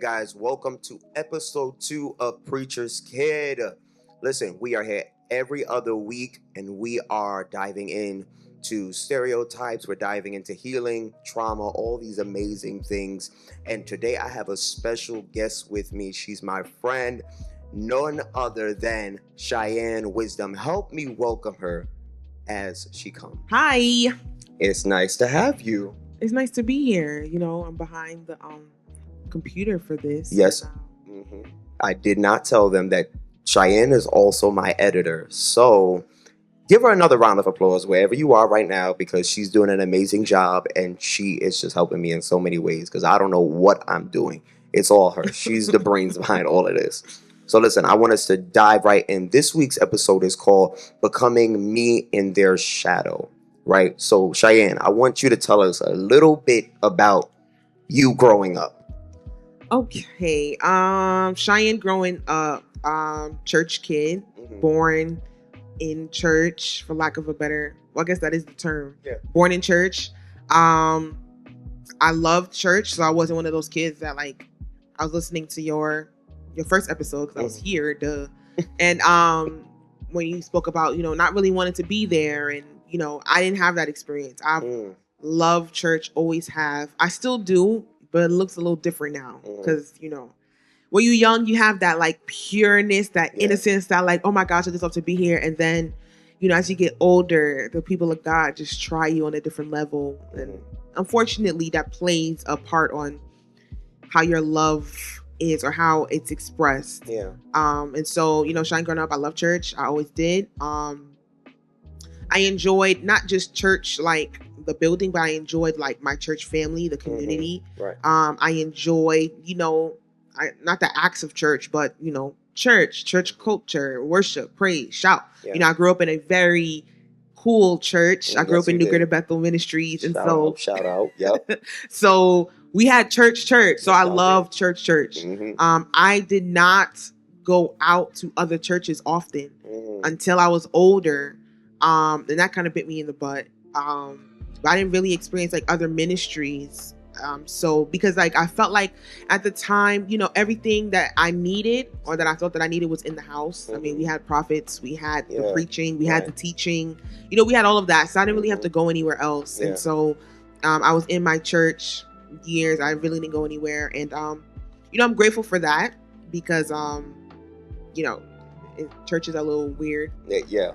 guys, welcome to episode 2 of Preacher's Kid. Listen, we are here every other week and we are diving in to stereotypes. We're diving into healing, trauma, all these amazing things. And today I have a special guest with me. She's my friend, none other than Shianne Wisdom. Help me welcome her as she comes. Hi. It's nice to have you. It's nice to be here. You know, I'm behind the computer for this. Yes. I did not tell them that Shianne is also my editor. So give her another round of applause wherever you are right now, because she's doing an amazing job and she is just helping me in so many ways because I don't know what I'm doing. It's all her. She's the brains behind all of this. So listen, I want us to dive right in. This week's episode is called Becoming Me in Their Shadow, right? So Shianne, I want you to tell us a little bit about you growing up. Okay. Shianne growing up, church kid, born in church, for lack of a better, well, I guess that is the term. Yeah. Born in church. I loved church, so I wasn't one of those kids that I was listening to your first episode because I was here, duh. And when you spoke about, not really wanting to be there, and I didn't have that experience. I've loved church, always have. I still do, but it looks a little different now because when you're young, you have that pureness, that innocence, that oh my gosh, I just love to be here. And then as you get older, the people of God just try you on a different level, and unfortunately that plays a part on how your love is or how it's expressed. And so Shianne, growing up, I love church. I always did. I enjoyed not just church the building, but I enjoyed my church family, the community. Right. I enjoyed not the acts of church, but church culture, worship, praise, shout. I grew up in a very cool church. I grew up in New Greater Bethel Ministries, and Shout out. Yep. So we had church. So I loved church. I did not go out to other churches often until I was older, and that kind of bit me in the butt. But I didn't really experience other ministries. So because I felt like at the time, everything that I needed or that I thought that I needed was in the house. I mean, we had prophets, we had the preaching, we had the teaching, we had all of that. So I didn't really have to go anywhere else. And so I was in my church years. I really didn't go anywhere. And, I'm grateful for that because, church is a little weird. Yeah.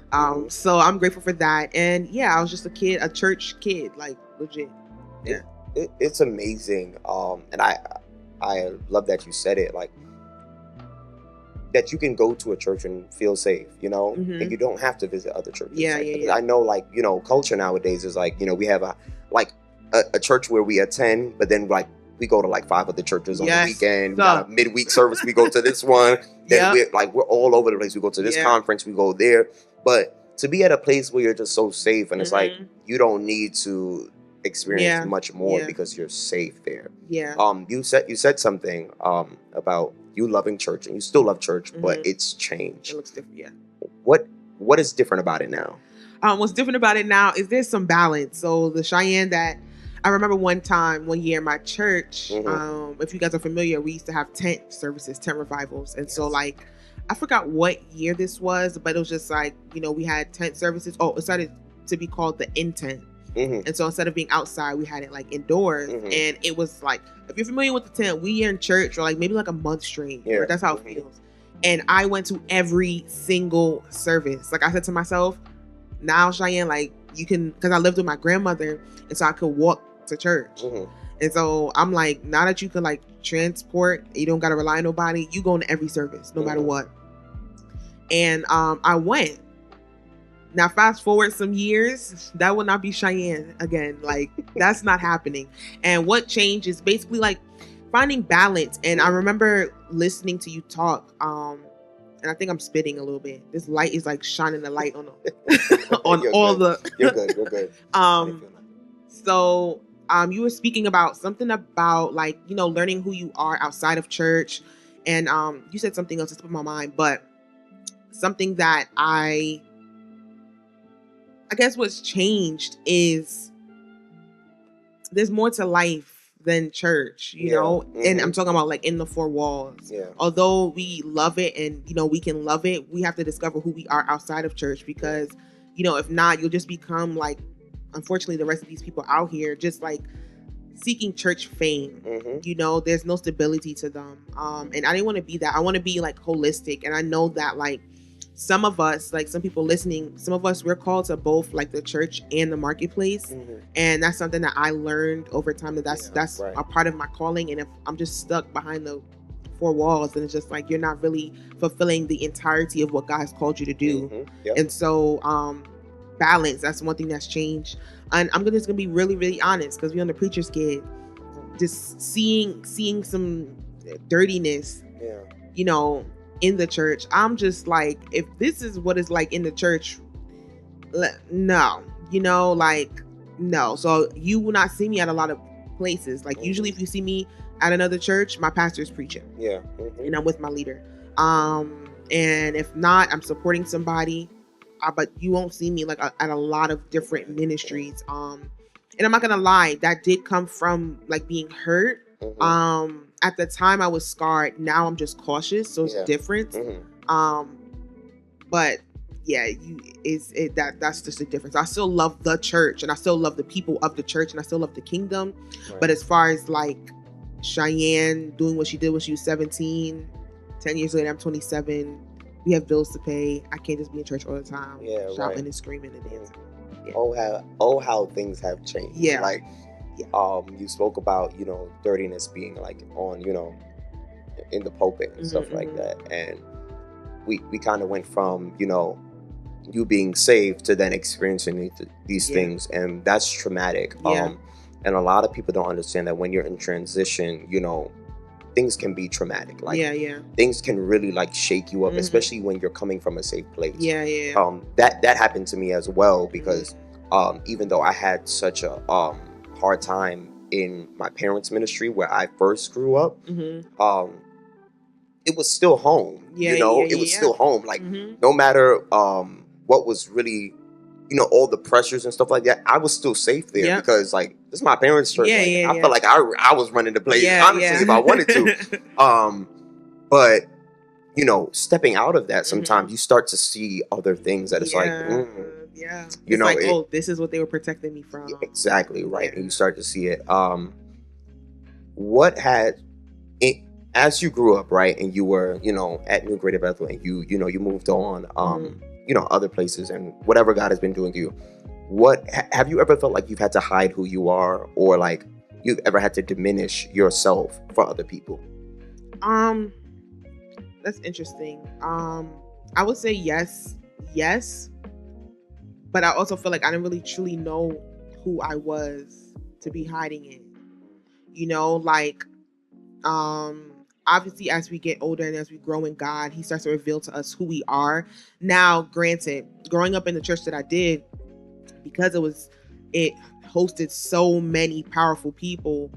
So I'm grateful for that. And I was just a church kid, legit. Yeah. It's amazing. And I love that you said it, that you can go to a church and feel safe, and you don't have to visit other churches. Yeah. I know, culture nowadays is we have a church where we attend, but then we go to 5 other churches on the weekend. We got a midweek service. We go to this one. Then we're all over the place. We go to this conference. We go there. But to be at a place where you're just so safe, and it's you don't need to experience much more because you're safe there. You said something about you loving church, and you still love church, but it's changed. It looks different. What is different about it now? What's different about it now is there's some balance. So the Shianne that I remember one year in my church, if you guys are familiar, we used to have tent services, tent revivals. And so I forgot what year this was, but it was just we had tent services. Oh, it started to be called the in-tent. And so instead of being outside, we had it indoors. And it was if you're familiar with the tent, we are in church for maybe a month straight. Or that's how it feels. And I went to every single service. I said to myself, now Shianne, you can, because I lived with my grandmother, and so I could walk to church. And so I'm now that you can transport, you don't got to rely on nobody, you go to every service, no matter what. And I went. Now, fast forward some years, that will not be Shianne again. That's not happening. And what changed is basically finding balance. And I remember listening to you talk, and I think I'm spitting a little bit. This light is shining the light on on all good. You're good. So you were speaking about something about learning who you are outside of church. And you said something else that's put in my mind, but something that I guess what's changed is there's more to life than church, you know? And I'm talking about like in the four walls. Yeah. Although we love it and, you know, we can love it, we have to discover who we are outside of church because, you know, if not, you'll just become like, unfortunately, the rest of these people out here just like seeking church fame. You know, there's no stability to them. And I didn't want to be that. I want to be like holistic. And I know that like some of us, like some people listening, some of us, we're called to both like the church and the marketplace. And that's something that I learned over time that's right. A part of my calling. And if I'm just stuck behind the four walls, then it's just like you're not really fulfilling the entirety of what God has called you to do. And so balance, that's one thing that's changed. And I'm just gonna be really, really honest, because we're on the preacher's kid, just seeing some dirtiness, you know, in the church. I'm just like, if this is what it's like in the church, no, you know, like, no. So you will not see me at a lot of places. Like usually if you see me at another church, my pastor is preaching. And I'm with my leader. And if not, I'm supporting somebody. But you won't see me like at a lot of different ministries. And I'm not gonna lie, that did come from like being hurt. At the time I was scarred. Now I'm just cautious, so it's different. But yeah, that's just a difference. I still love the church, and I still love the people of the church, and I still love the kingdom. But as far as like Shianne doing what she did when she was 17, 10 years later I'm 27. We have bills to pay. I can't just be in church all the time, shouting and screaming and dancing. How things have changed. Like, you spoke about, you know, dirtiness being like on, you know, in the pulpit and stuff like that. And we kind of went from, you know, you being saved to then experiencing these things. And that's traumatic. And a lot of people don't understand that when you're in transition, you know, things can be traumatic. Like things can really like shake you up, especially when you're coming from a safe place. That happened to me as well, because even though I had such a hard time in my parents' ministry where I first grew up, it was still home. It was still home. Like no matter what was really, you know, all the pressures and stuff like that, I was still safe there because like this is my parents' church. I felt like I was running the place, honestly, if I wanted to. But you know, stepping out of that, sometimes you start to see other things that it's like, you know, like, oh, this is what they were protecting me from. Exactly right, and you start to see it. What had it as you grew up, right, and you were, you know, at New Greater Bethel, and you know, you moved on, you know, other places and whatever God has been doing to you. What have you ever felt like you've had to hide who you are, or like you've ever had to diminish yourself for other people? That's interesting. I would say yes, but I also feel like I didn't really truly know who I was to be hiding it. You know, like, obviously as we get older and as we grow in God, he starts to reveal to us who we are. Now, granted, growing up in the church that I did, because it hosted so many powerful people,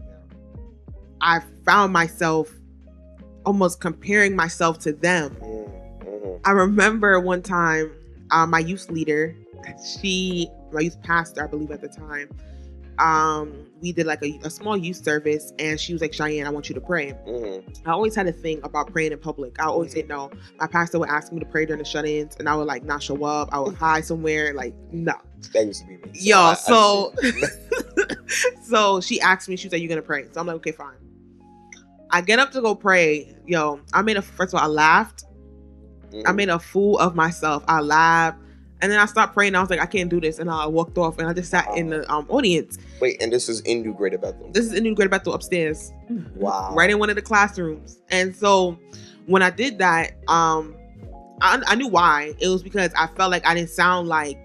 I found myself almost comparing myself to them. I remember one time, my youth leader, my youth pastor, I believe at the time, we did like a small youth service, and she was like, Shianne, I want you to pray. I always had a thing about praying in public. I always said no. My pastor would ask me to pray during the shut-ins, and I would like not show up. I would hide somewhere, like, no. That used to be me. So she asked me, she was like, you gonna pray? So I'm like, okay, fine. I get up to go pray. First of all, I laughed. I made a fool of myself. I laughed. And then I stopped praying. I was like, I can't do this. And I walked off, and I just sat in the audience. Wait, and this is in New Greater Bethel? This is in New Greater Bethel upstairs. Wow. Right in one of the classrooms. And so when I did that, I knew why. It was because I felt like I didn't sound like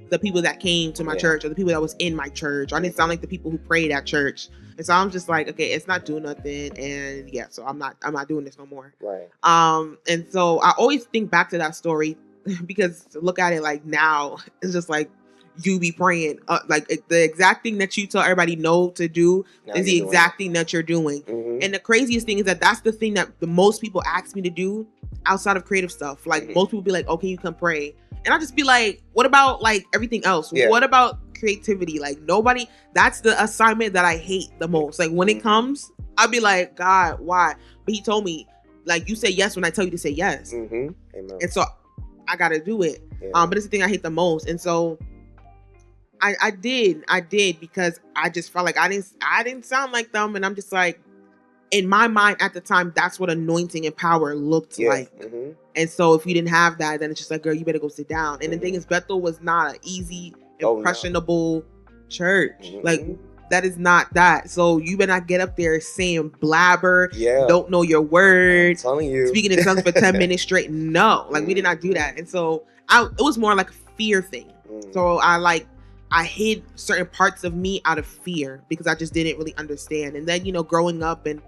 the people that came to my church, or the people that was in my church. Or I didn't sound like the people who prayed at church. And so I'm just like, okay, it's not doing nothing. And so I'm not doing this no more. Right. And so I always think back to that story, because look at it like now, it's just like you be praying, like the exact thing that you tell everybody no to do is the exact thing that you're doing. And the craziest thing is that that's the thing that the most people ask me to do outside of creative stuff. Like most people be like, oh, can you come pray? And I'll just be like, what about like everything else? What about creativity. Like nobody, that's the assignment that I hate the most. Like when it comes, I'll be like, God, why? But he told me, like, you say yes when I tell you to say yes. Amen. And so I gotta do it. Yeah. But it's the thing I hate the most. And so I did because I just felt like I didn't sound like them. And I'm just like, in my mind at the time, that's what anointing and power looked like. And so if you didn't have that, then it's just like, girl, you better go sit down. And the thing is, Bethel was not an easy, impressionable church. Like, that is not that. So you better not get up there saying blabber, don't know your words, speaking in tongues for 10 minutes straight. No, like we did not do that. And so it was more like a fear thing. So I hid certain parts of me out of fear because I just didn't really understand. And then, growing up and,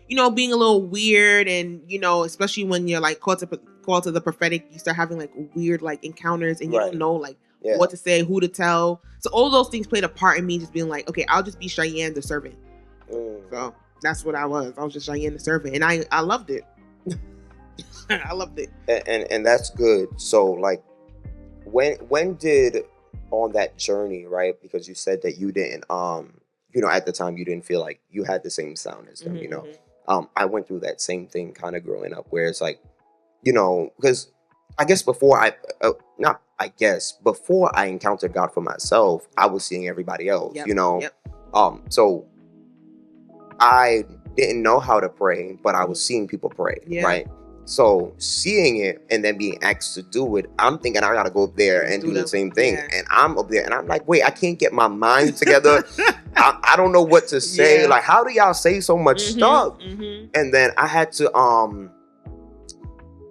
being a little weird and, especially when you're like called to the prophetic, you start having like weird like encounters and you don't know like what to say, who to tell. So all those things played a part in me just being like, okay, I'll just be Shianne the servant. So that's what I was. I was just Shianne the servant. And I loved it. I loved it. And that's good. So like when did on that journey, right? Because you said that you didn't at the time you didn't feel like you had the same sound as them, I went through that same thing kind of growing up where it's like, because I guess before I encountered God for myself, I was seeing everybody else, so I didn't know how to pray, but I was seeing people pray, right? So seeing it and then being asked to do it, I'm thinking I gotta go up there and do the same thing. And I'm up there and I'm like, wait, I can't get my mind together. I don't know what to say. Like, how do y'all say so much stuff? And then I had to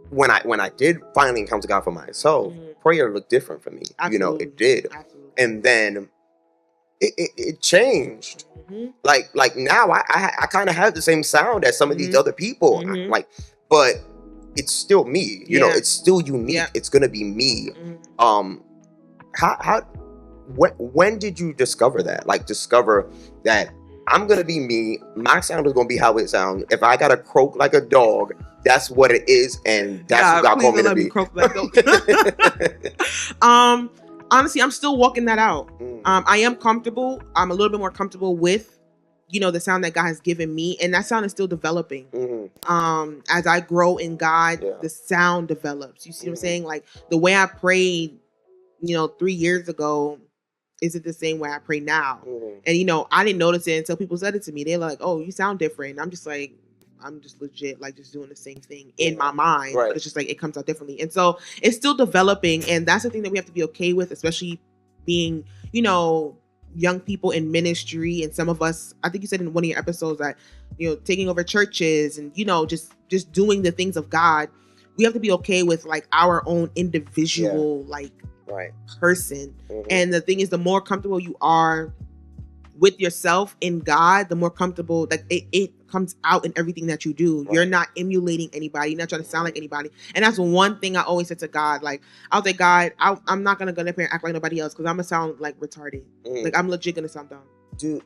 when I did finally encounter God for myself, prayer looked different for me. Absolutely. It did. Absolutely. And then it changed. Like now I kind of have the same sound as some of these other people. But it's still me, it's still unique. It's gonna be me. When did you discover that? Like, discover that I'm gonna be me. My sound is gonna be how it sounds. If I gotta croak like a dog, that's what it is, and that's what God called me to be. Croak like honestly, I'm still walking that out. I am comfortable. I'm a little bit more comfortable with the sound that God has given me, and that sound is still developing. As I grow in God, the sound develops. You see what I'm saying? Like the way I prayed, 3 years ago, isn't the same way I pray now. And I didn't notice it until people said it to me. They're like, "Oh, you sound different." And I'm just like, I'm just legit like just doing the same thing in my mind, but it's just like it comes out differently. And so it's still developing, and that's the thing that we have to be okay with, especially being, young people in ministry. And some of us, I think you said in one of your episodes that, taking over churches and, just doing the things of God. We have to be okay with like our own individual, person. And the thing is, the more comfortable you are with yourself in God, the more comfortable like it comes out in everything that you do. You're not emulating anybody. You're not trying to sound like anybody. And that's one thing I always said to God. Like, I was like, God, I'm not going to go up here and act like nobody else because I'm going to sound like retarded. Like, I'm legit going to sound dumb. Do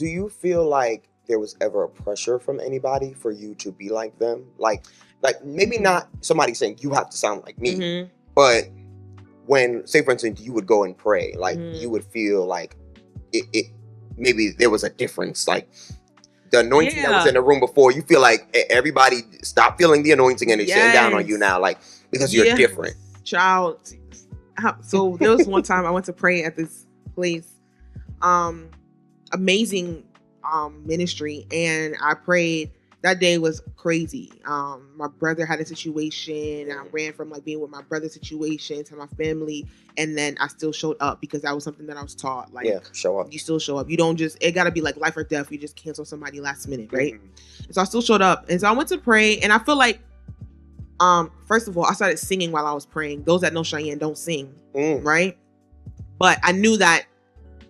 you feel like there was ever a pressure from anybody for you to be like them? Like maybe not somebody saying you have to sound like me, but when, say for instance, you would go and pray, like you would feel like it maybe there was a difference, like the anointing that was in the room before, you feel like everybody stopped feeling the anointing and it's sitting down on you now, like, because you're different. Child. So there was one time I went to pray at this place, amazing ministry, and I prayed. That day was crazy. My brother had a situation. I ran from like being with my brother's situation to my family, and then I still showed up because that was something that I was taught. Like, show up. You still show up. You don't just. It got to be like life or death. You just cancel somebody last minute, right? And so I still showed up, and so I went to pray, and I feel like, first of all, I started singing while I was praying. Those that know Shianne don't sing, right? But I knew that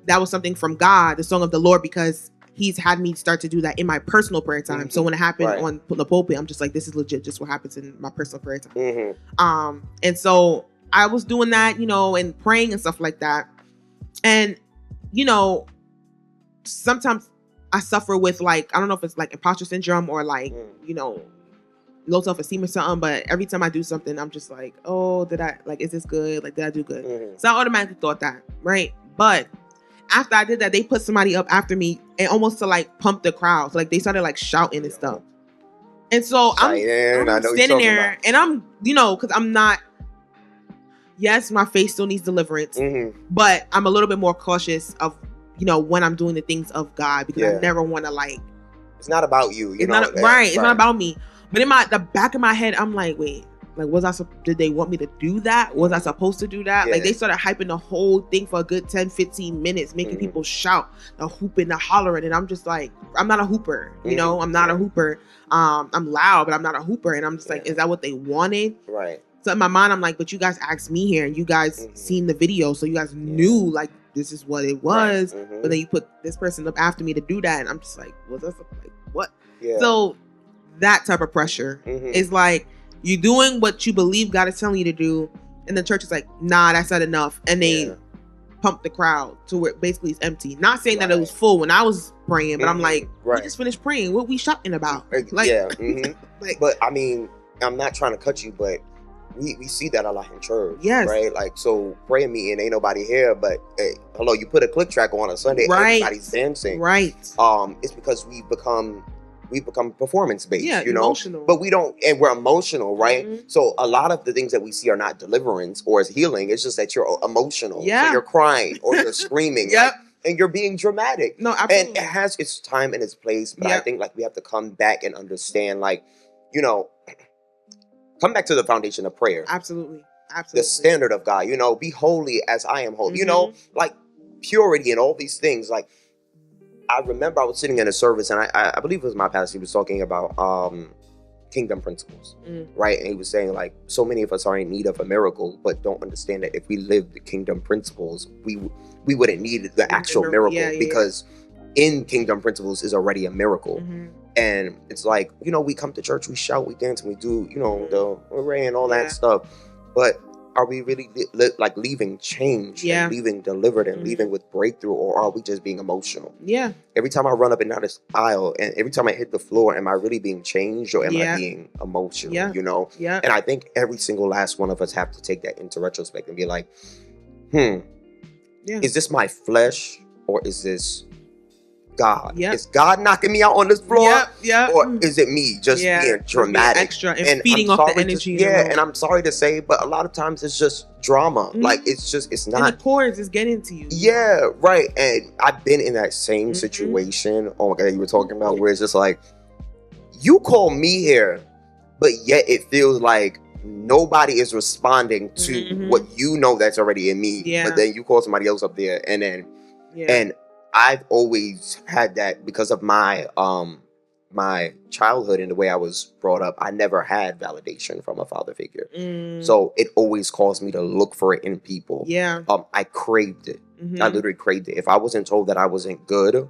was something from God, the song of the Lord, because He's had me start to do that in my personal prayer time. So when it happened on the pulpit, I'm just like, this is legit just what happens in my personal prayer time. And so I was doing that, and praying and stuff like that. And, sometimes I suffer with like, I don't know if it's like imposter syndrome or like, low self-esteem or something. But every time I do something, I'm just like, oh, is this good? Like, did I do good? So I automatically thought that, right? But after I did that, they put somebody up after me and almost to like pump the crowd. So like they started like shouting and stuff. And so Shianne, I'm standing there and I'm, because I'm not, yes, my faith still needs deliverance, but I'm a little bit more cautious of, when I'm doing the things of God, because I never want to like. It's not about you, It's not about me. But in the back of my head, I'm like, wait, like, did they want me to do that? Was I supposed to do that? Like, they started hyping the whole thing for a good 10, 15 minutes, making people shout, the hooping, the hollering. And I'm just like, I'm not a hooper, I'm not a hooper. I'm loud, but I'm not a hooper. And I'm just like, is that what they wanted? Right. So in my mind, I'm like, but you guys asked me here and you guys seen the video. So you guys knew like this is what it was. Right. But then you put this person up after me to do that. And I'm just like, was that like, what? Yeah. So that type of pressure is like, you're doing what you believe God is telling you to do. And the church is like, nah, that's not enough. And they pump the crowd to where basically it's empty. Not saying that it was full when I was praying, but I'm like, we just finished praying. What we shouting about? Like, like, but I mean, I'm not trying to cut you, but we see that a lot in church. Yes. Right? Like, so prayer meeting, ain't nobody here, but hey, hello, you put a click track on a Sunday, everybody's dancing. Right. It's because we become performance based, emotional. But we're emotional, right? So a lot of the things that we see are not deliverance or is healing. It's just that you're emotional. Yeah. So you're crying or you're screaming. Yep. And you're being dramatic. No, absolutely. And it has its time and its place. But I think like we have to come back and understand, like, come back to the foundation of prayer. Absolutely. The standard of God, be holy as I am holy. Like purity and all these things. Like, I remember I was sitting in a service, and I believe it was my pastor. He was talking about kingdom principles, right? And he was saying, like, so many of us are in need of a miracle, but don't understand that if we live the kingdom principles, we wouldn't need the actual miracle, because in kingdom principles is already a miracle. And it's like, we come to church, we shout, we dance, and we do, the array and all that stuff. But are we really like leaving changed, and leaving delivered, and leaving with breakthrough, or are we just being emotional? Yeah. Every time I run up and down this aisle, and every time I hit the floor, am I really being changed, or am I being emotional? Yeah. And I think every single last one of us have to take that into retrospect and be like, is this my flesh, or is this God? Yep. Is God knocking me out on this floor? Yep. Or is it me just being dramatic? Being extra and feeding off the energy. And I'm sorry to say, but a lot of times it's just drama. Like, it's not. And the chords is getting to you. Yeah, right. And I've been in that same situation. Oh my God, you were talking about where it's just like, you call me here, but yet it feels like nobody is responding to what that's already in me. Yeah. But then you call somebody else up there, and then and I've always had that because of my my childhood and the way I was brought up. I never had validation from a father figure. So it always caused me to look for it in people. Yeah. I craved it. I literally craved it. If I wasn't told that I wasn't good,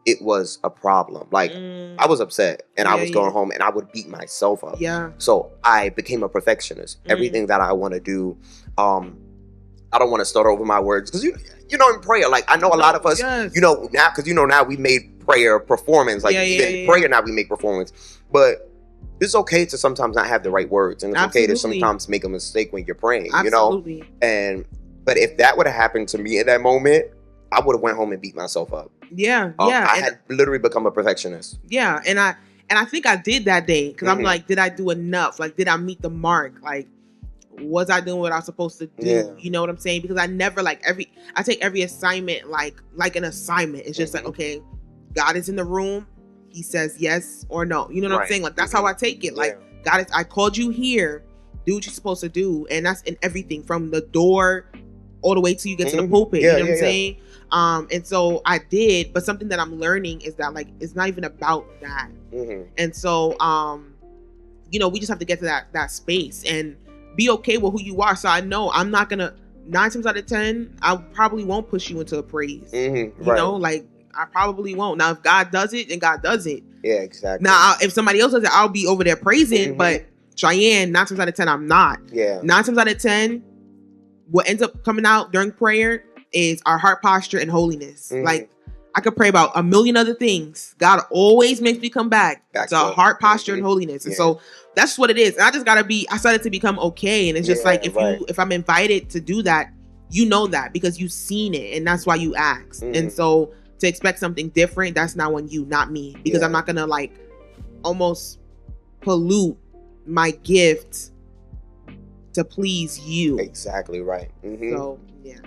it was a problem. Like, I was upset, and I was going home and I would beat myself up. Yeah. So I became a perfectionist. Everything that I want to do, I don't want to start over my words, because in prayer, like, I know a lot of us, now, because now we made prayer performance, like, prayer now we make performance, but it's okay to sometimes not have the right words, and it's okay to sometimes make a mistake when you're praying. But if that would have happened to me in that moment, I would have went home and beat myself up. I had literally become a perfectionist. Yeah, and I think I did that day, because I'm like, did I do enough? Like, did I meet the mark? Like, was I doing what I was supposed to do? Yeah. You know what I'm saying? Because I never I take every assignment like an assignment. It's just like, okay, God is in the room. He says yes or no. You know what I'm saying? Like, that's how I take it. Like, God, I called you here. Do what you're supposed to do. And that's in everything, from the door all the way till you get to the pulpit. You know what I'm saying? And so I did, but something that I'm learning is that, like, it's not even about that. And so, we just have to get to that space and be okay with who you are. So I know I'm not gonna, 9 times out of 10, I probably won't push you into a praise. You know, like, I probably won't. Now, if God does it, then God does it. Yeah, exactly. Now, if somebody else does it, I'll be over there praising. But Shianne, 9 times out of 10, I'm not. Yeah. 9 times out of 10, what ends up coming out during prayer is our heart posture and holiness. Like, I could pray about a million other things. God always makes me come back to heart posture and holiness. And so that's what it is. And I just gotta I started to become okay. And it's just like, if I'm invited to do that, you know that because you've seen it, and that's why you ask. And so to expect something different, that's not on you, not me, because I'm not gonna like almost pollute my gift to please you. Exactly right. So yeah,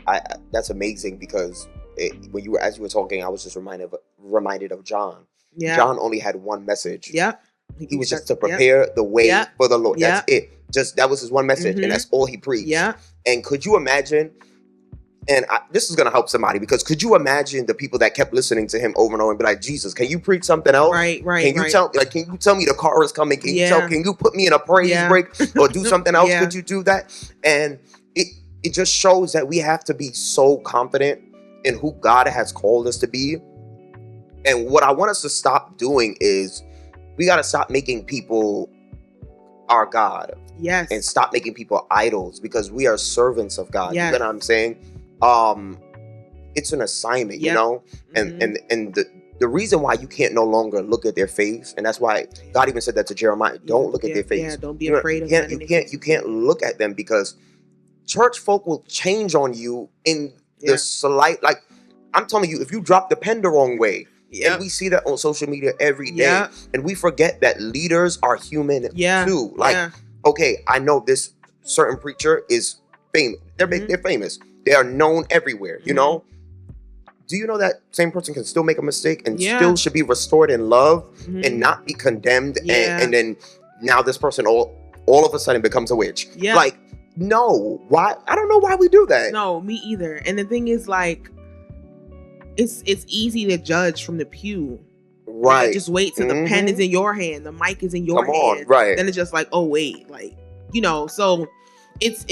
that's amazing because as you were talking, I was just reminded of John. Yeah. John only had one message. Yep. He was just to prepare the way for the Lord. That's it. Just that was his one message, and that's all he preached. Yeah. And could you imagine? And this is going to help somebody, because could you imagine the people that kept listening to him over and over and be like, Jesus, can you preach something else? Right. Can you tell me the car is coming? Can you put me in a praise break or do something else? Could you do that? And it just shows that we have to be so confident in who God has called us to be. And what I want us to stop doing is we got to stop making people our God. Yes. And stop making people idols, because we are servants of God. Yes. You know what I'm saying? It's an assignment, you know? And the reason why you can't no longer look at their face, and that's why God even said that to Jeremiah, don't look at their face. Yeah, don't be afraid of them. You can't look at them, because church folk will change on you in the slight, like, I'm telling you, if you drop the pen the wrong way, and we see that on social media every day, and we forget that leaders are human too. Like, okay, I know this certain preacher is famous. They're famous. They are known everywhere, you know? Do you know that same person can still make a mistake and still should be restored in love and not be condemned? And then now this person all of a sudden becomes a witch. Yeah. Like, no. Why? I don't know why we do that. No, me either. And the thing is, like, it's easy to judge from the pew. Right. Like, just wait till the pen is in your hand, the mic is in your hand. Right. Then it's just like, oh wait, like, you know. So it's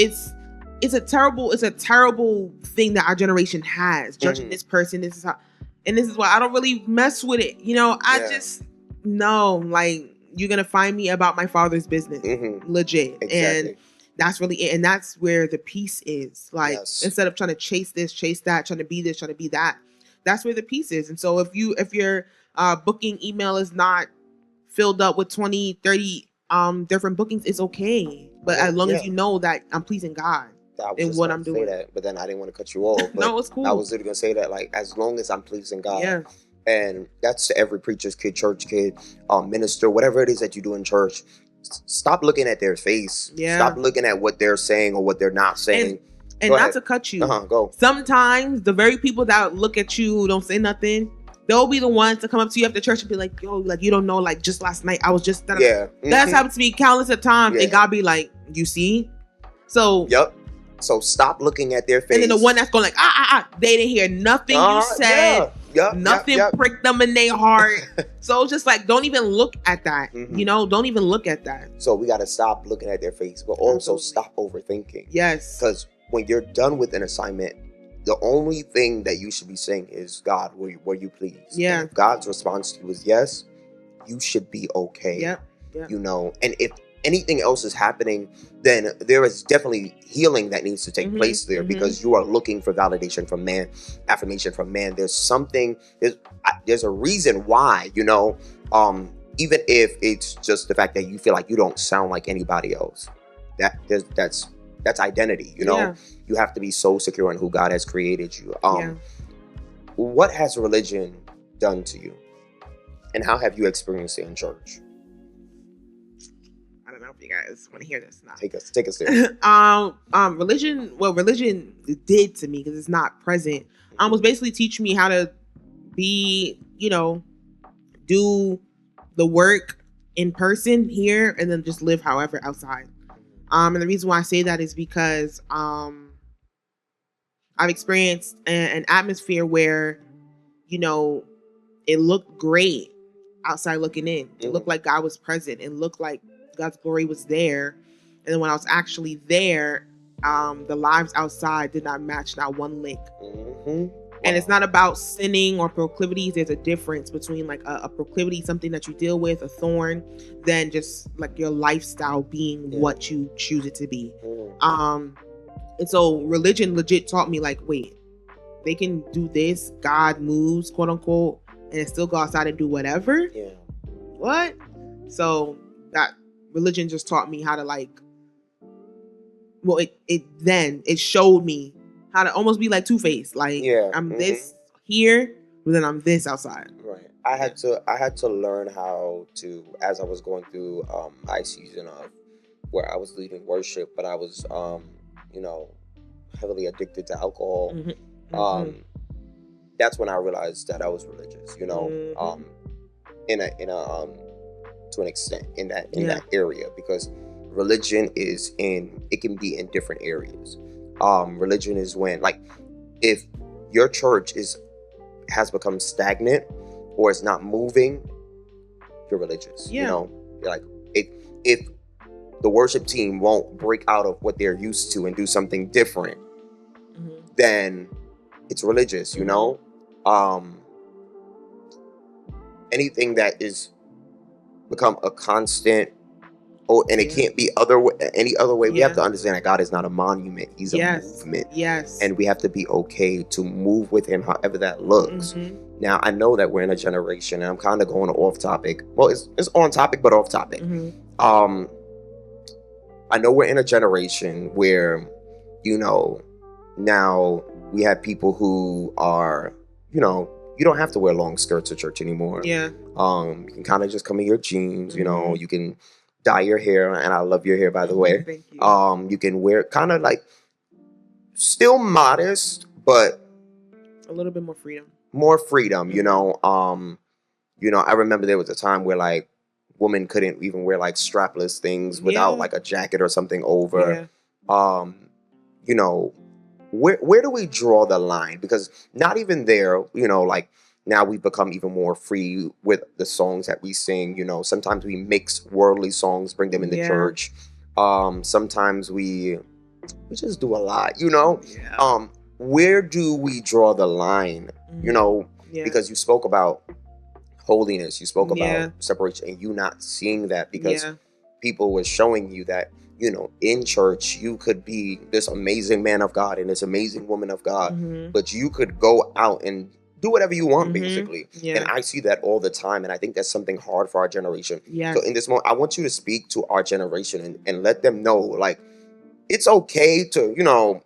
a terrible thing that our generation has, judging this person. This is how, and this is why I don't really mess with it. You know, I just know, like, you're gonna find me about my father's business, legit. Exactly. And that's really it. And that's where the peace is. Like, instead of trying to chase this, chase that, trying to be this, trying to be that, that's where the peace is. And so if your booking email is not filled up with 20, 30 different bookings, it's okay. But as long as you know that I'm pleasing God in what I'm doing. But then I didn't want to cut you off. But no, it's cool. I was literally going to say that, like, as long as I'm pleasing God. Yeah. And that's to every preacher's kid, church kid, minister, whatever it is that you do in church. Stop looking at their face. Yeah. Stop looking at what they're saying or what they're not saying. And not to cut you. Go. Sometimes the very people that look at you who don't say nothing, they'll be the ones to come up to you after church and be like, yo, like, you don't know, like, just last night I was just That's happened to me countless of times. And God be like, you see? So So stop looking at their face. And then the one that's going like, they didn't hear nothing you said. Nothing pricked them in their heart. So just like, don't even look at that. You know, don't even look at that. So we got to stop looking at their face, but also stop overthinking. Yes. Because when you're done with an assignment, the only thing that you should be saying is, God, were you pleased? Yeah. And if God's response to you is yes, you should be okay. Yeah. You know, and if anything else is happening, then there is definitely healing that needs to take place there, because you are looking for validation from man, affirmation from man. There's a reason why, you know, even if it's just the fact that you feel like you don't sound like anybody else, that's identity, you know. Yeah. You have to be so secure in who God has created you. What has religion done to you, and how have you experienced it in church? I don't know if you guys want to hear this now. Take us there. Religion did to me, because it's not present, was basically teaching me how to be, you know, do the work in person here, and then just live however outside. And the reason why I say that is because I've experienced an atmosphere where, you know, it looked great outside looking in. It looked like God was present. It looked like God's glory was there. And then when I was actually there, the lives outside did not match, not one lick. Wow. And it's not about sinning or proclivities. There's a difference between like a proclivity, something that you deal with, a thorn, than just like your lifestyle being what you choose it to be. And so religion legit taught me, like, wait, they can do this, God moves, quote unquote, and still go outside and do whatever. Yeah. What? So that religion just taught me how to, like, well, it showed me how to almost be like Two-Faced. Like, I'm this here, but then I'm this outside. Right. I had to learn how to, as I was going through my season of where I was leading worship, but I was heavily addicted to alcohol. That's when I realized that I was religious, in a to an extent in that area, because religion it can be in different areas. Religion is when, like, if your church has become stagnant or is not moving, you're religious. Like, if the worship team won't break out of what they're used to and do something different, then it's religious. Anything that is become a constant, and it can't be any other way. We have to understand that God is not a monument; He's a movement. Yes, and we have to be okay to move with Him, however that looks. Now, I know that we're in a generation, and I'm kind of going off topic. Well, it's on topic, but off topic. I know we're in a generation where, now we have people who are, you don't have to wear long skirts to church anymore. Yeah. You can kind of just come in your jeans. You can dye your hair, and I love your hair, by the way. Thank you. You can wear kind of like still modest, but a little bit more freedom. I remember there was a time where, like, women couldn't even wear like strapless things without like a jacket or something over. Where do we draw the line? Because not even there, like, now we've become even more free with the songs that we sing. Sometimes we mix worldly songs, bring them in the church. Sometimes we just do a lot, where do we draw the line? Because you spoke about holiness, you spoke about separation, and you not seeing that because people were showing you that, in church, you could be this amazing man of God and this amazing woman of God, but you could go out and do whatever you want, basically. And I see that all the time, and I think that's something hard for our generation. So in this moment, I want you to speak to our generation and let them know, like, it's okay to,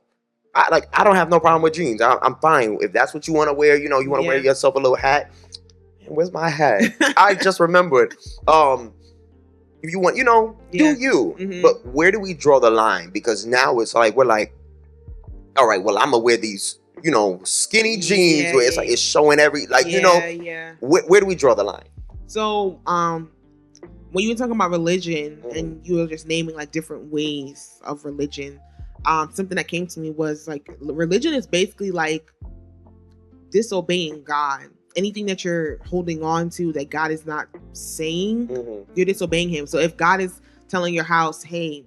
I don't have no problem with jeans. I'm fine. If that's what you want to wear, you want to wear yourself a little hat. Where's my hat? I just remembered. If you want, do you. But where do we draw the line? Because now it's like, we're like, all right, well, I'm going to wear these, skinny jeans where it's like, it's showing every, like, where do we draw the line? So, when you were talking about religion and you were just naming like different ways of religion, something that came to me was like, religion is basically like disobeying God. Anything that you're holding on to that God is not saying, you're disobeying Him. So if God is telling your house, hey,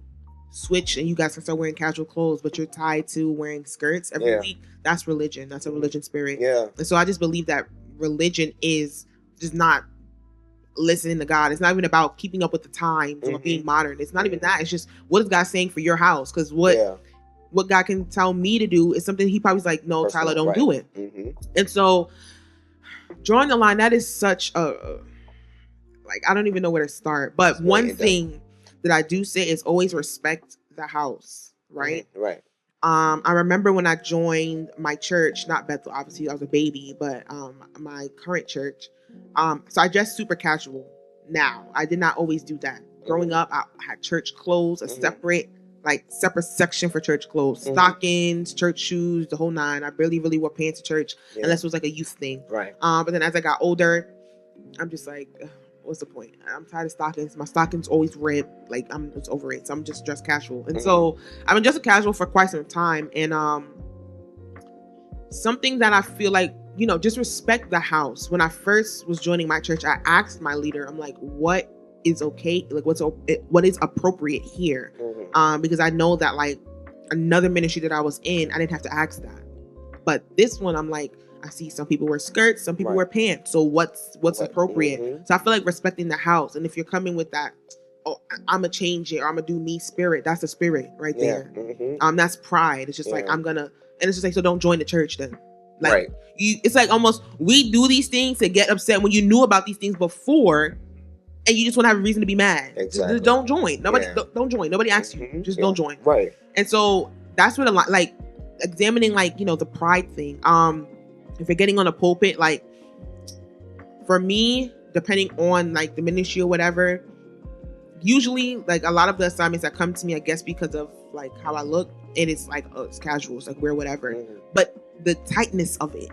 switch and you guys can start wearing casual clothes, but you're tied to wearing skirts every week, that's religion. That's a religion spirit. And so I just believe that religion is just not listening to God. It's not even about keeping up with the times or being modern. It's not even that. It's just, what is God saying for your house? Because what God can tell me to do is something He probably's like, no, Tyla, don't do it. And so drawing the line, that is such a, like, I don't even know where to start. But that's one thing that I do say is always respect the house, right? Right. I remember when I joined my church, not Bethel, obviously I was a baby, but my current church. So I dress super casual now. I did not always do that. Growing up, I had church clothes, a separate section for church clothes, stockings, church shoes, the whole nine. I barely really wore pants to church unless it was like a youth thing. Right. But then as I got older, I'm just like, what's the point? I'm tired of stockings. My stockings always rip. Like, I'm just over it. So I'm just dressed casual. And so I've been dressed casual for quite some time. And something that I feel like, just respect the house. When I first was joining my church, I asked my leader, I'm like, what is okay? Like, what is appropriate here? Because I know that, like, another ministry that I was in, I didn't have to ask that. But this one, I'm like, I see some people wear skirts, some people wear pants. So what's appropriate? So I feel like respecting the house. And if you're coming with that, oh, I'm gonna change it, or I'm gonna do me spirit, that's the spirit right there. That's pride. It's just like, I'm gonna, and it's just like, so don't join the church then. Like, it's like almost, we do these things to get upset when you knew about these things before, and you just want to have a reason to be mad. Exactly. Just don't join. Nobody, don't join. Nobody asks you. Just don't join. Right. And so that's what like examining like, the pride thing. If you're getting on a pulpit, like for me, depending on like the ministry or whatever, usually like a lot of the assignments that come to me, I guess because of like how I look, it is like, oh, it's casual, it's like wear whatever. But the tightness of it,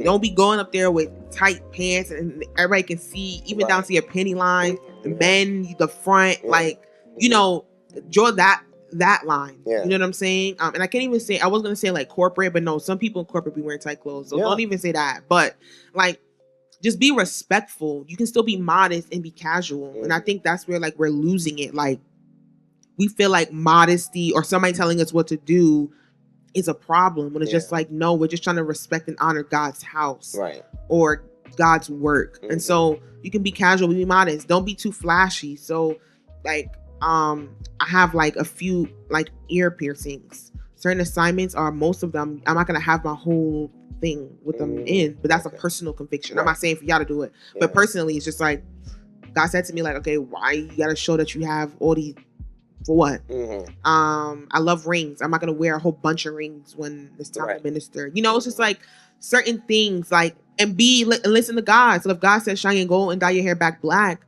don't be going up there with tight pants and everybody can see, even down to your penny line, the men, the front, like, draw that line. You know what I'm saying? And I can't even say, I was gonna say like corporate, but no, some people in corporate be wearing tight clothes, so don't even say that. But like, just be respectful. You can still be modest and be casual. And I think that's where like we're losing it. Like, we feel like modesty or somebody telling us what to do is a problem, when it's just like, no, we're just trying to respect and honor God's house, right, or God's work. And so you can be casual, be modest, don't be too flashy. So like, I have like a few like ear piercings. Certain assignments, or most of them, I'm not gonna have my whole thing with them in, but that's a personal conviction. Right. I'm not saying for y'all to do it, but personally, it's just like God said to me, like, okay, why you gotta show that you have all these, for what? I love rings. I'm not gonna wear a whole bunch of rings when it's time to minister. It's just like certain things, like, and listen to God. So if God says, Shianne, go and dye your hair back black,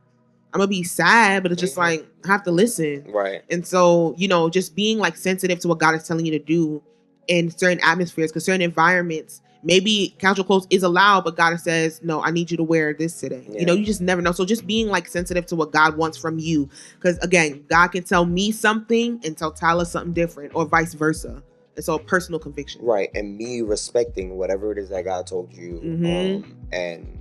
I'm gonna be sad, but it's just like, I have to listen. Right. And so, just being like sensitive to what God is telling you to do in certain atmospheres, because certain environments, maybe casual clothes is allowed, but God says, no, I need you to wear this today. You just never know. So just being like sensitive to what God wants from you. Because again, God can tell me something and tell Tyla something different, or vice versa. And so personal conviction. Right. And me respecting whatever it is that God told you. And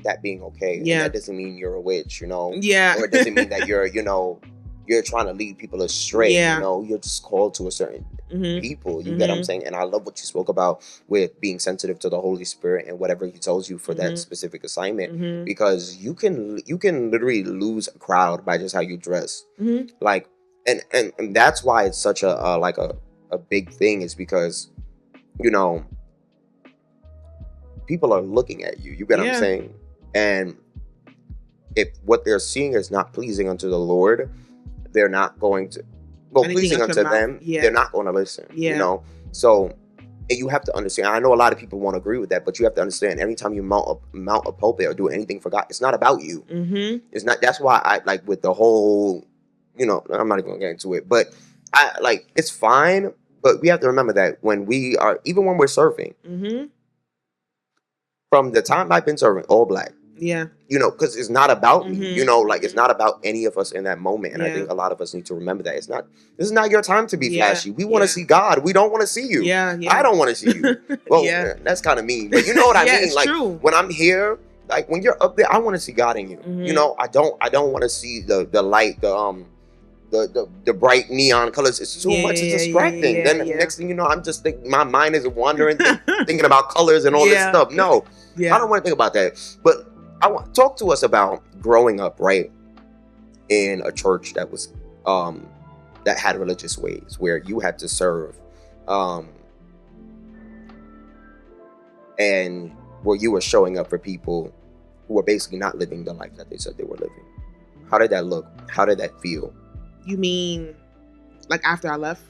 that being okay. Yeah. And that doesn't mean you're a witch, Yeah. Or it doesn't mean that you're trying to lead people astray. Yeah. You're just called to a certain people. You get what I'm saying? And I love what you spoke about with being sensitive to the Holy Spirit and whatever He tells you for that specific assignment. Because you can literally lose a crowd by just how you dress. Like, and that's why it's such a big thing, is because, people are looking at you. You get what I'm saying? And if what they're seeing is not pleasing unto the Lord, they're not going to, pleasing unto them, they're not going to listen. So you have to understand. I know a lot of people won't agree with that, but you have to understand, every time you mount a pulpit or do anything for God, it's not about you. It's not. That's why I like with the whole, I'm not even going to get into it, but I like, it's fine, but we have to remember that when when we're serving, from the time I've been serving all black, because it's not about me, like, it's not about any of us in that moment. And I think a lot of us need to remember that this is not your time to be flashy. We want to see God. We don't want to see you. I don't want to see you. Well, that's kind of mean, but you know what I mean? Like, true. When I'm here, like, when you're up there, I want to see God in you. I don't want to see the light, the bright neon colors. It's too much. It's distracting. Then next thing you know, I'm just thinking, my mind is wandering, thinking about colors and all this stuff. No, I don't want to think about that. But I want to talk to us about growing up, right, in a church that was that had religious ways where you had to serve, and where you were showing up for people who were basically not living the life that they said they were living. How did that look? How did that feel? You mean like after I left?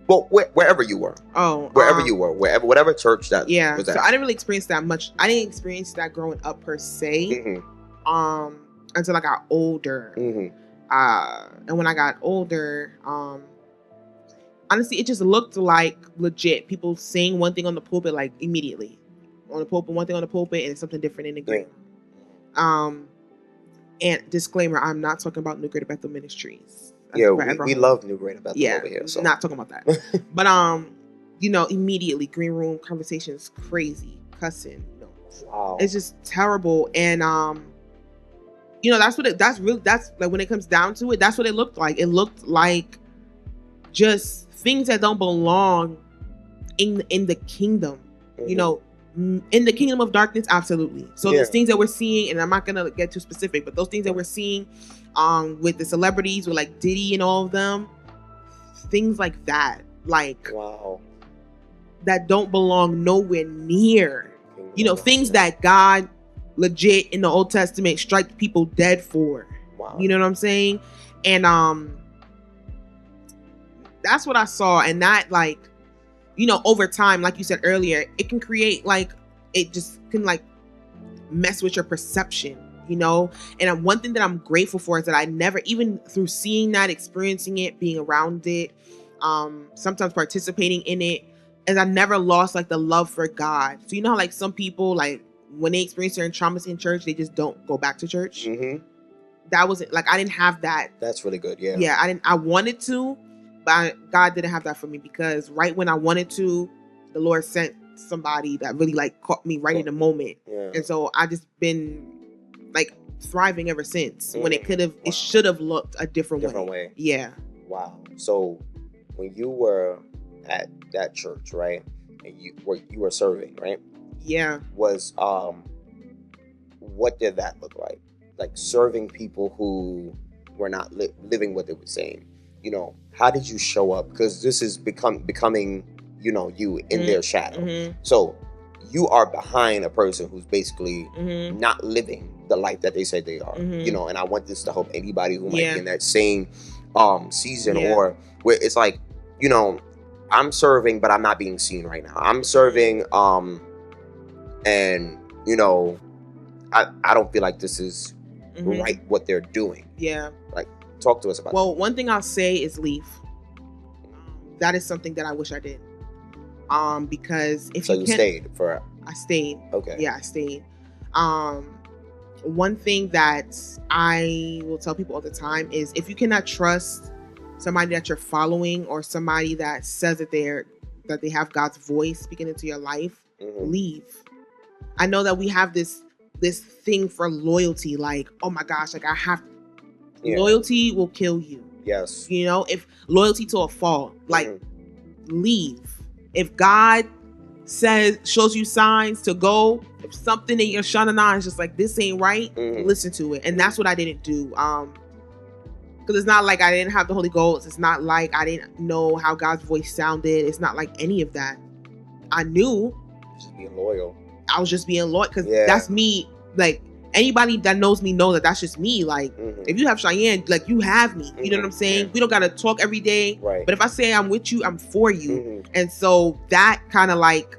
Well, wherever you were. Oh. Wherever you were. Whatever church that was at. So I didn't really experience that much. I didn't experience that growing up per se. Until I got older. And when I got older, honestly, it just looked like legit. People saying one thing on the pulpit, like immediately. On the pulpit, one thing on the pulpit, and something different in the game. And disclaimer, I'm not talking about New Greater Bethel Ministries. We love New Greater Bethel over here. So not talking about that. But immediately green room conversations, crazy, cussing. Wow. It's just terrible. And that's like, when it comes down to it, that's what it looked like. It looked like just things that don't belong in the kingdom. In the kingdom of darkness, absolutely. So those things that we're seeing, and I'm not gonna get too specific, but those things that we're seeing with the celebrities, with like Diddy and all of them, things like that, like, wow, that don't belong nowhere near, things that God legit in the Old Testament strike people dead for. Wow. You know what I'm saying? And that's what I saw, and that, like, over time, like you said earlier, it can create like, it just can like mess with your perception, and one thing that I'm grateful for is that I never, even through seeing that, experiencing it, being around it, sometimes participating in it, and I never lost like the love for God. So how like some people, like when they experience certain traumas in church, they just don't go back to church. That wasn't like, I didn't have that. That's really good. Yeah. Yeah, I wanted to, but God didn't have that for me, because right when I wanted to, the Lord sent somebody that really like caught me right in the moment. Yeah. And so I just been like thriving ever since, when it should have looked a different way. Yeah. Wow. So when you were at that church, right, and you were serving, right? Yeah. Was what did that look like? Like serving people who were not living what they were saying. How did you show up? Because this is becoming, you in their shadow. So you are behind a person who's basically not living the life that they said they are. And I want this to help anybody who might be in that same season, or where it's like, I'm serving, but I'm not being seen right now. I'm serving, and I don't feel like this is right what they're doing. Yeah. Like, talk to us about that. One thing I'll say is leave. That is something that I wish I did. Because if you stayed for... I stayed. Okay. Yeah, I stayed. One thing that I will tell people all the time is, if you cannot trust somebody that you're following, or somebody that says that they have God's voice speaking into your life, leave. I know that we have this thing for loyalty, like, oh my gosh, like I have loyalty will kill you. Yes. If loyalty to a fault, like leave. If God shows you signs to go, if something in your shanana is just like, this ain't right, listen to it. And that's what I didn't do. Because it's not like I didn't have the Holy Ghost. It's not like I didn't know how God's voice sounded. It's not like any of that. I knew. Just being loyal. I was just being loyal, because that's me. Like, anybody that knows me knows that that's just me. Like, if you have Shianne, like, you have me. You know what I'm saying? We don't got to talk every day. Right. But if I say I'm with you, I'm for you. And so that kind of like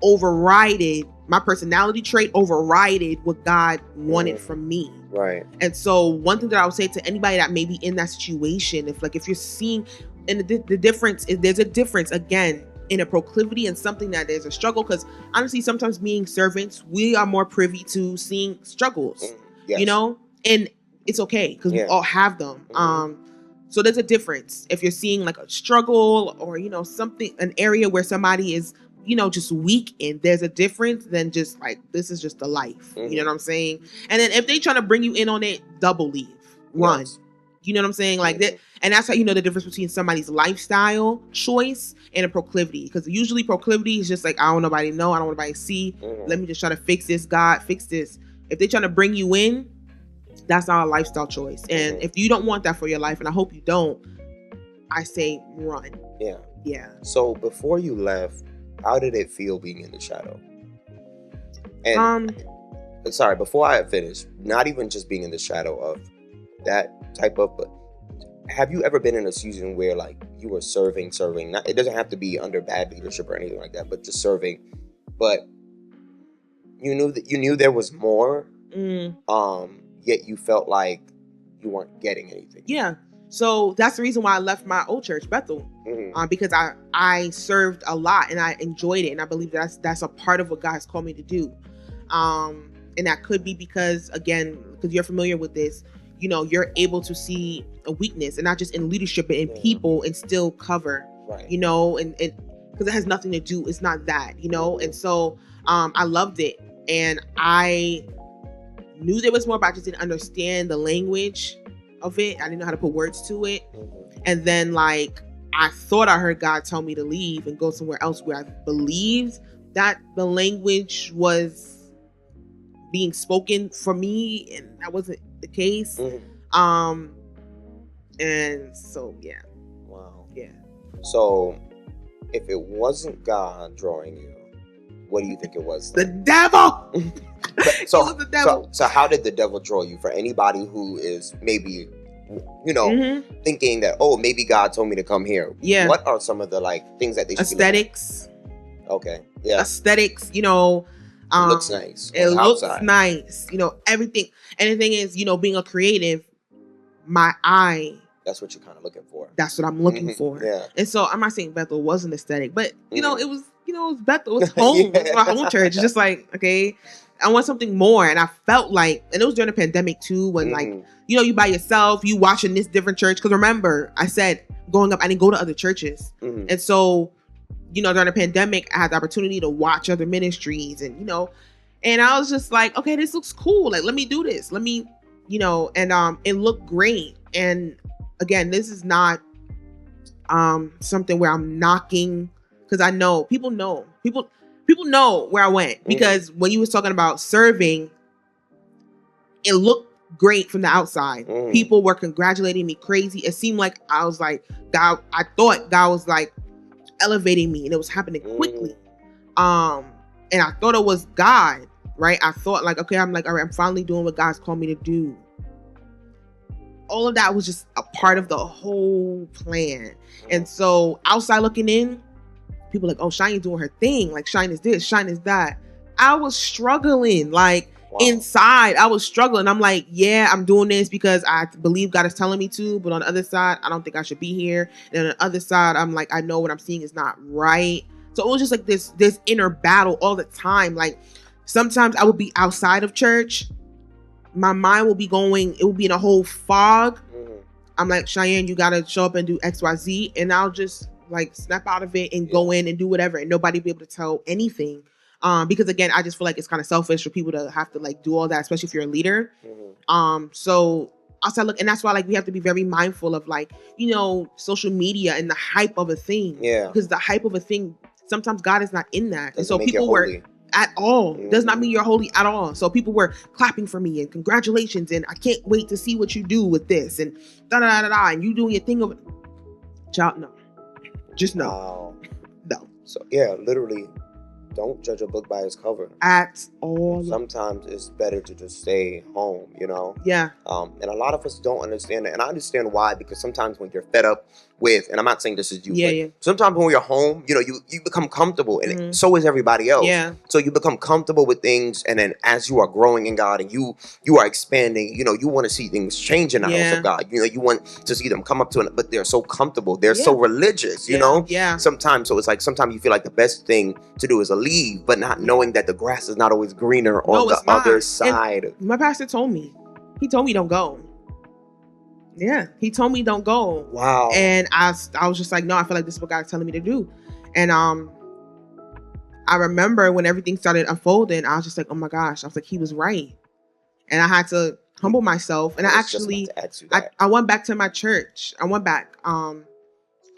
overrided my personality trait, overrided what God wanted from me. Right. And so one thing that I would say to anybody that may be in that situation, if you're seeing, and the difference is, there's a difference again in a proclivity and something that there's a struggle, because honestly, sometimes being servants, we are more privy to seeing struggles, and it's okay, because we all have them. So there's a difference if you're seeing like a struggle, or something, an area where somebody is just weak in. There's a difference than just like, this is just the life. You know what I'm saying? And then if they try to bring you in on it, double leave, run. Yes. You know what I'm saying? Like that. And that's how you know the difference between somebody's lifestyle choice and a proclivity. Because usually proclivity is just like, I don't want nobody to know. I don't want nobody to see. Let me just try to fix this. God, fix this. If they're trying to bring you in, that's not a lifestyle choice. And if you don't want that for your life, and I hope you don't, I say run. Yeah. Yeah. So before you left, how did it feel being in the shadow? And sorry, before I finish, not even just being in the shadow of that type of, but have you ever been in a season where like you were serving, not, it doesn't have to be under bad leadership or anything like that, but just serving, but you knew there was more, yet you felt like you weren't getting anything? Yeah. So that's the reason why I left my old church, Bethel, because I served a lot and I enjoyed it, and I believe that's a part of what God has called me to do. And that could be because, again, because you're familiar with this, you're able to see a weakness, and not just in leadership, but in people, and still cover, right. And because it has nothing to do, it's not that, and so I loved it, and I knew there was more, but I just didn't understand the language of it. I didn't know how to put words to it. And then like I thought I heard God tell me to leave and go somewhere else, where I believed that the language was being spoken for me, and that wasn't the case. And so yeah. Wow. Yeah. So if it wasn't God drawing you, what do you think it was? The devil. So, it was the devil. So how did the devil draw you? For anybody who is maybe thinking that, oh, maybe God told me to come here. Yeah. What are some of the things that they should aesthetics? Okay. Yeah. Aesthetics, it looks nice. It looks nice. Everything. And the thing is, being a creative, my eye. That's what you're kind of looking for. That's what I'm looking for. Yeah. And so I'm not saying Bethel wasn't aesthetic, but it was, it was Bethel. It was home. It was my home church. It's just like, okay, I want something more. And I felt like, and it was during the pandemic too, when you by yourself, you watching this different church. Because remember, I said growing up, I didn't go to other churches. And so, during the pandemic, I had the opportunity to watch other ministries and I was just like, okay, this looks cool. Like, let me do this. Let me, and it looked great. And again, this is not something where I'm knocking, because I know people know where I went, because when you was talking about serving, it looked great from the outside. People were congratulating me crazy. It seemed like I was like, God, I thought God was like elevating me, and it was happening quickly. And I thought it was God, right? I thought like, okay, I'm like, all right, I'm finally doing what God's called me to do. All of that was just a part of the whole plan. And so outside looking in, people like, oh, Shianne's doing her thing. Like, Shianne is this, Shianne is that. I was struggling. Like, inside, I was struggling. I'm like, yeah, I'm doing this because I believe God is telling me to. But on the other side, I don't think I should be here. And on the other side, I'm like, I know what I'm seeing is not right. So it was just like this inner battle all the time. Like, sometimes I would be outside of church. My mind will be going, it will be in a whole fog. I'm like, Shianne, you got to show up and do X, Y, Z. And I'll just like snap out of it and go in and do whatever. And nobody be able to tell anything. Because again, I just feel like it's kind of selfish for people to have to like do all that, especially if you're a leader. So outside look, and that's why like we have to be very mindful of like, social media and the hype of a thing. Yeah. Because the hype of a thing, sometimes God is not in that. And so people were at all. Does not mean you're holy at all. So people were clapping for me and congratulations and I can't wait to see what you do with this and da da da da and you doing your thing over. Child, no. Just no. Wow. No. So yeah, literally, don't judge a book by its cover. At all. Sometimes it's better to just stay home, Yeah. And a lot of us don't understand it. And I understand why, because sometimes when you're fed up with, and I'm not saying this is you, but sometimes when you're home, you become comfortable, and so is everybody else. Yeah. So you become comfortable with things, and then as you are growing in God and you are expanding, you want to see things change in the house of God. You want to see them come up to it, but they're so comfortable. They're so religious, you know? Yeah. Sometimes, so it's like sometimes you feel like the best thing to do is leave, but not knowing that the grass is not always greener on the other side. And my pastor told me. He told me don't go. Yeah, he told me don't go. Wow. And I was just like, no, I feel like this is what God's telling me to do. And I remember when everything started unfolding, I was just like, oh my gosh. I was like, he was right. And I had to humble myself. And I went back to my church. I went back.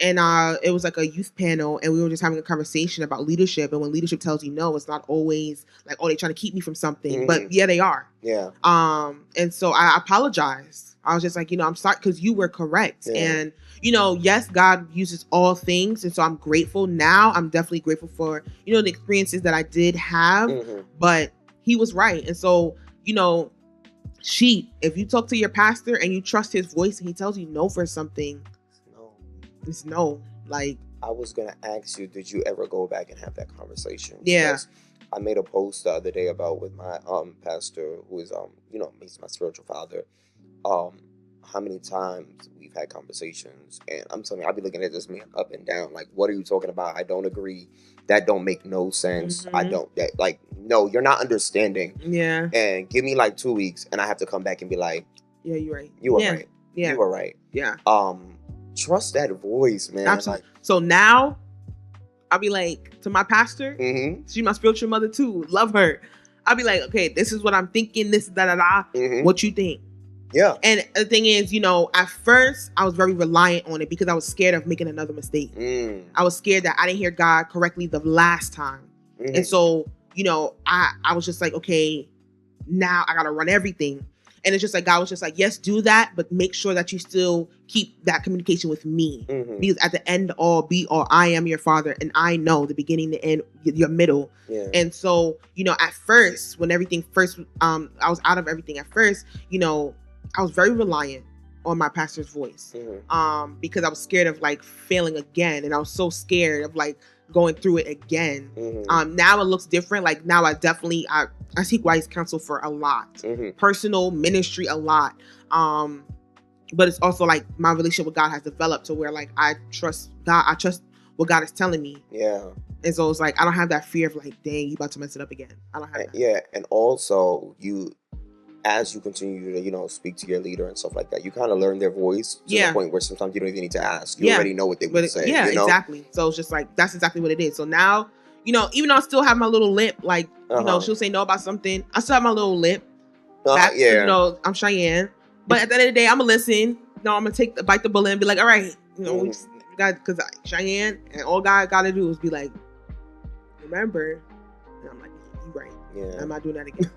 And it was like a youth panel, and we were just having a conversation about leadership. And when leadership tells you no, it's not always like, oh, they're trying to keep me from something. But yeah, they are. Yeah. And so I apologized. I was just like, I'm sorry, because you were correct. Yeah. And, yes, God uses all things. And so I'm grateful now. I'm definitely grateful for, the experiences that I did have. But he was right. And so, if you talk to your pastor and you trust his voice and he tells you no for something, it's no. Like, I was gonna ask you, did you ever go back and have that conversation? Yeah. Because I made a post the other day about with my pastor, who is he's my spiritual father. How many times we've had conversations, and I'm telling you, I'll be looking at this man up and down, like, what are you talking about? I don't agree. That don't make no sense. No, you're not understanding. Yeah. And give me like 2 weeks, and I have to come back and be like, yeah, you're right. You were right. Yeah. You were right. Yeah. Trust that voice, man. Absolutely. So now I'll be like, to my pastor, she's my spiritual mother too. Love her. I'll be like, okay, this is what I'm thinking. This is da-da-da. What you think? Yeah. And the thing is, at first I was very reliant on it because I was scared of making another mistake. I was scared that I didn't hear God correctly the last time. And so, I was just like, okay, now I got to run everything. And it's just like, God was just like, yes, do that, but make sure that you still keep that communication with me. Because at the end all, be all, I am your father. And I know the beginning, the end, your middle. Yeah. And so, at first, when everything first, I was out of everything at first, I was very reliant. on my pastor's voice. Because I was scared of like failing again, and I was so scared of like going through it again. Now it looks different. Like now I seek wise counsel for a lot. Personal ministry, a lot. But it's also like my relationship with God has developed to where like I trust God. I trust what God is telling me. Yeah. And so it's like I don't have that fear of like, dang, you about to mess it up again. I don't have that. Yeah, and also as you continue to, you know, speak to your leader and stuff like that, you kind of learn their voice to the point where sometimes you don't even need to ask. You already know what they would say. Yeah, you know? Exactly. So it's just like, that's exactly what it is. So now, you know, even though I still have my little lip, like, you know, she'll say no about something, I still have my little lip. You know, I'm Shianne. But at the end of the day, I'm going to listen. No, I'm going to bite the bullet and be like, all right, you know, because Shianne, and all God got to do is be like, remember. And I'm like, you're right. Yeah. I'm not doing that again.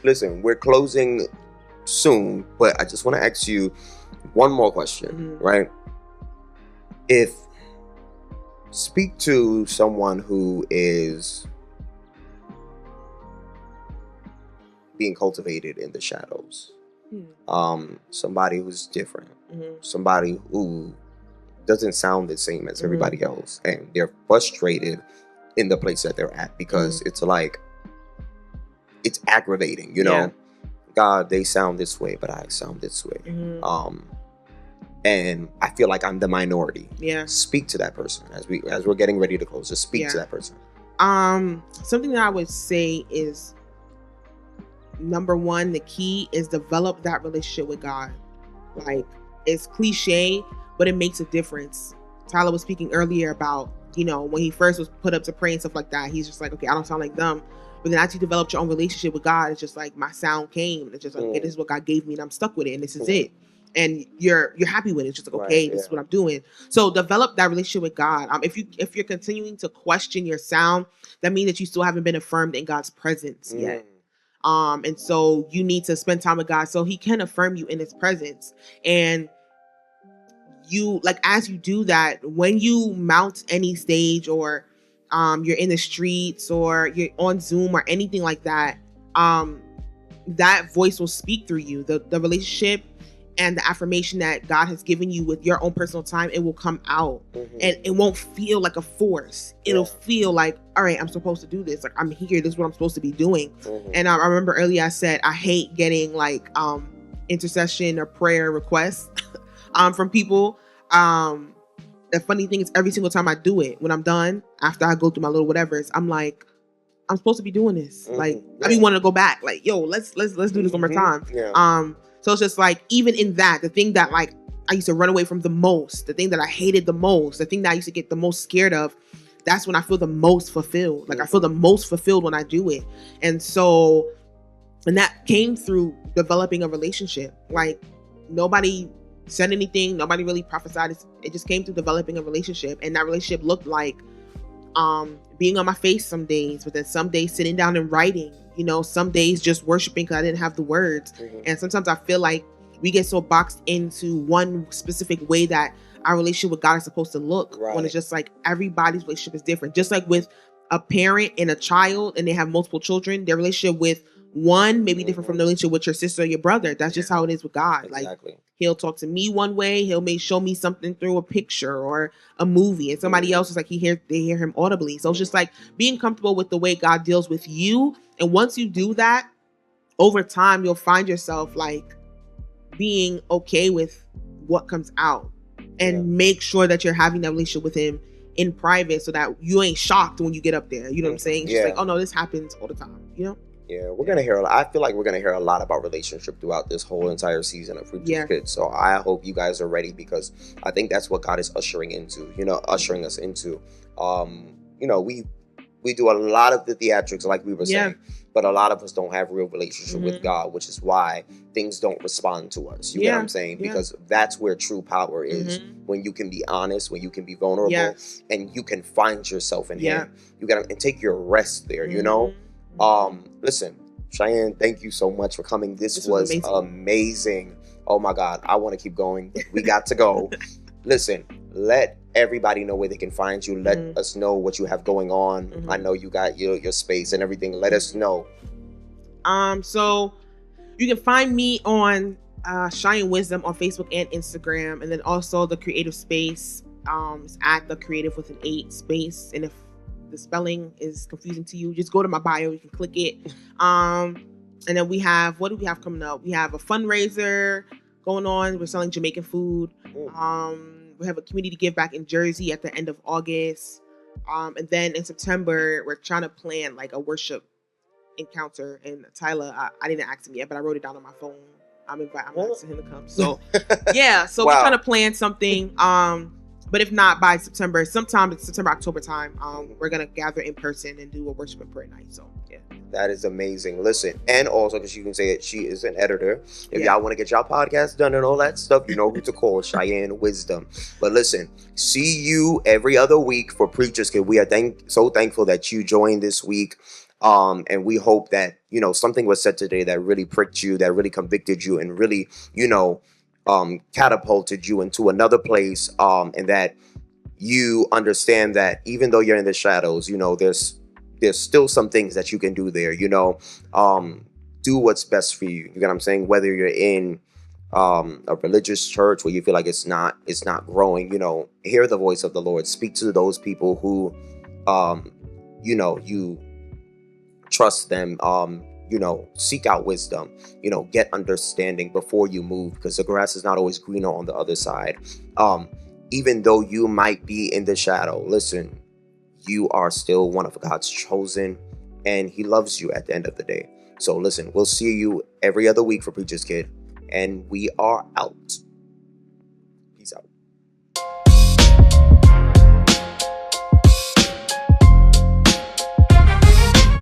Listen, we're closing soon, but I just want to ask you one more question, right? Speak to someone who is being cultivated in the shadows. Somebody who's different. Somebody who doesn't sound the same as everybody else. And they're frustrated in the place that they're at because it's like, it's aggravating, you know. God, they sound this way, but I sound this way. And I feel like I'm the minority. Yeah. Speak to that person as we're getting ready to close. Just speak to that person. Something that I would say is, number one, the key is develop that relationship with God. Like, it's cliche, but it makes a difference. Tyler was speaking earlier about, you know, when he first was put up to pray and stuff like that, he's just like, okay, I don't sound like them. But then as you developed your own relationship with God, it's just like my sound came. It's just like, okay, this is what God gave me and I'm stuck with it and this is it. And you're happy with it. It's just like, okay, this is what I'm doing. So develop that relationship with God. If you're continuing to question your sound, that means that you still haven't been affirmed in God's presence yet. And so you need to spend time with God so he can affirm you in his presence. And you, like, as you do that, when you mount any stage or you're in the streets or you're on Zoom or anything like that, that voice will speak through you. The relationship and the affirmation that God has given you with your own personal time, it will come out. And it won't feel like a force. It'll feel like, all right, I'm supposed to do this. Like, I'm here. This is what I'm supposed to be doing. And I remember earlier I said, I hate getting like intercession or prayer requests from people. The funny thing is, every single time I do it, when I'm done, after I go through my little whatevers, I'm like, I'm supposed to be doing this. Like, I be wanting to go back. Like, yo, let's do this one more time. So it's just like, even in that, the thing that like I used to run away from the most, the thing that I hated the most, the thing that I used to get the most scared of, that's when I feel the most fulfilled. Like, I feel the most fulfilled when I do it. And so, and that came through developing a relationship. Like, nobody said anything, nobody really prophesied. It just came through developing a relationship. And that relationship looked like being on my face some days, but then some days sitting down and writing, you know, some days just worshiping because I didn't have the words. And sometimes I feel like we get so boxed into one specific way that our relationship with God is supposed to look, when it's just like everybody's relationship is different. Just like with a parent and a child and they have multiple children, their relationship with one may be different from the relationship with your sister or your brother. That's just how it is with God. Exactly. Like, he'll talk to me one way, may show me something through a picture or a movie, and somebody else is like, they hear him audibly. So it's just like being comfortable with the way God deals with you. And once you do that, over time, you'll find yourself like being okay with what comes out, and make sure that you're having that relationship with him in private so that you ain't shocked when you get up there. You know what I'm saying? It's just like, oh no, this happens all the time, you know? Yeah, we're gonna hear. I feel like we're gonna hear a lot about relationship throughout this whole entire season of Fruit Juice Kids. So I hope you guys are ready, because I think that's what God is ushering us into. You know, we do a lot of the theatrics, like we were saying, but a lot of us don't have a real relationship with God, which is why things don't respond to us. You get what I'm saying? Because that's where true power is, when you can be honest, when you can be vulnerable, and you can find yourself in Him. You gotta take your rest there. You know. Listen, Shianne, thank you so much for coming. This was amazing. Oh my God, I want to keep going. We got to go. Listen, let everybody know where they can find you. Let us know what you have going on. I know you got your space and everything. Let us know. So you can find me on Shianne Wisdom on Facebook and Instagram, and then also the creative space is at the creative with an 8 space. And if the spelling is confusing to you, just go to my bio, you can click it. And then we have, what do we have coming up? We have a fundraiser going on. We're selling Jamaican food. We have a community give back in Jersey at the end of August. And then in September, we're trying to plan like a worship encounter. And Tyla, I didn't ask him yet, but I wrote it down on my phone. I'm asking him to come. So yeah, so Wow. we're trying to plan something. But if not by September, sometime it's September, October time, we're gonna gather in person and do a worship and prayer night. So yeah. That is amazing. Listen, and also because you can say it, she is an editor. If Yeah. y'all want to get y'all podcast done and all that stuff, you know who to call, Shianne Wisdom. But listen, see you every other week for Preachers Kid. We are so thankful that you joined this week. And we hope that, you know, something was said today that really pricked you, that really convicted you, and really, you know, catapulted you into another place. And that you understand that even though you're in the shadows, you know, there's still some things that you can do there, you know. Do what's best for you. You get what I'm saying? Whether you're in a religious church where you feel like it's not growing, you know, hear the voice of the Lord. Speak to those people who, you know, you trust them. You know, seek out wisdom, you know, get understanding before you move, because the grass is not always greener on the other side. Even though you might be in the shadow, listen, you are still one of God's chosen, and he loves you at the end of the day. So listen, we'll see you every other week for Preachers Kid, and we are out.